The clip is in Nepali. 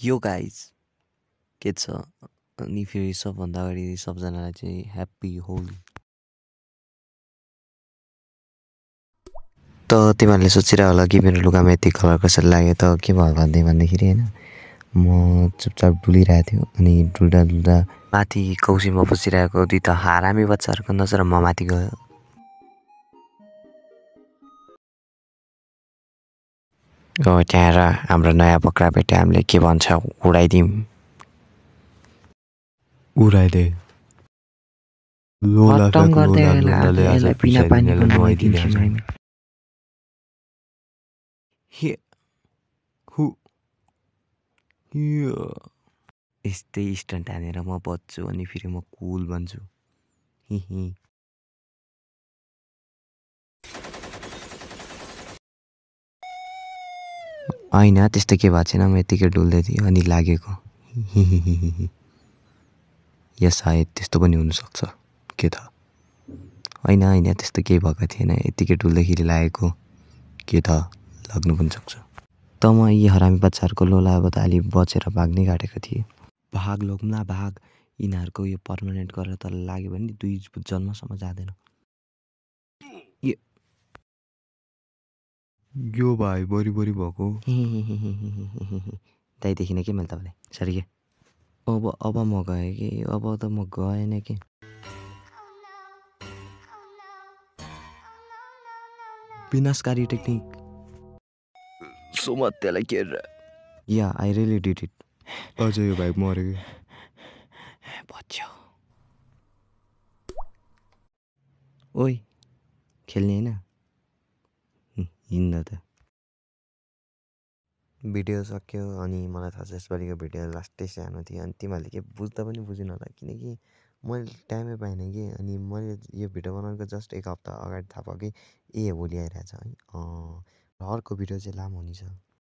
यो गाइज के छ अनि फेरि सबभन्दा अगाडि सबजनालाई चाहिँ ह्याप्पी होली। त तिमीहरूले सोचिरह होला कि मेरो लुगामा यति कलर कसरी लाग्यो त के भयो भन्दाखेरि होइन म चुपचाप डुलिरहेको थियो अनि डुल्दा डुल्दा माथि कौसीमा बसिरहेको दुईवटा हरामी बच्चाहरूको नजर म माथि गयो। त्यहाँ र हाम्रो नयाँ पक्रा भेटे हामीले के भन्छ उडाइदिउँ। उडाइदे खत्तम गर्दै यसलाई बिना पानीको नुहाइदिन्छौँ हामी। यस्तै स्टन्ट हानेर म बच्छु अनि फेरि म कुल बन्छु। होइन त्यस्तो के भएको छैन, म यत्तिकै डुल्दै थिएँ अनि लागेको। या सायद त्यस्तो पनि हुनसक्छ, के थाहा। होइन त्यस्तो केही भएको थिएन, यत्तिकै डुल्दाखेरि लागेको, के थाहा लाग्नु पनि सक्छ। त म यी हरामी बच्चाहरूको लोलाबाट अलि बचेर भाग्नै काटेको थिएँ। भाग लोग्ला भाग, यिनीहरूको यो पर्मानेन्ट गरेर त लाग्यो भने 2 जन्मसम्म जाँदैन। यो भाइ बरी भएको दाइ देखिन कि मैले तपाईँलाई सरी के। अब म गएँ कि अब त म गएन कि। विनाशकारी टेक्निक सुमत्यलाई के या आई रियली डिड इट। अझ यो भाइ मऱ्यो कि बच्यो। ओइ खेल्ने होइन हिँड्न त। भिडियो सक्यो अनि मलाई थाहा छ यसपालिको भिडियो लास्टै सानो थियो अनि तिमीहरूले के बुझ्दा पनि बुझिन होला किनकि मैले टाइमै पाइनँ कि। अनि मैले यो भिडियो बनाउनुको जस्ट 1 हप्ता अगाडि थाहा भयो कि होली आइरहेछ है। अर्को भिडियो चाहिँ लामो हुनेछ।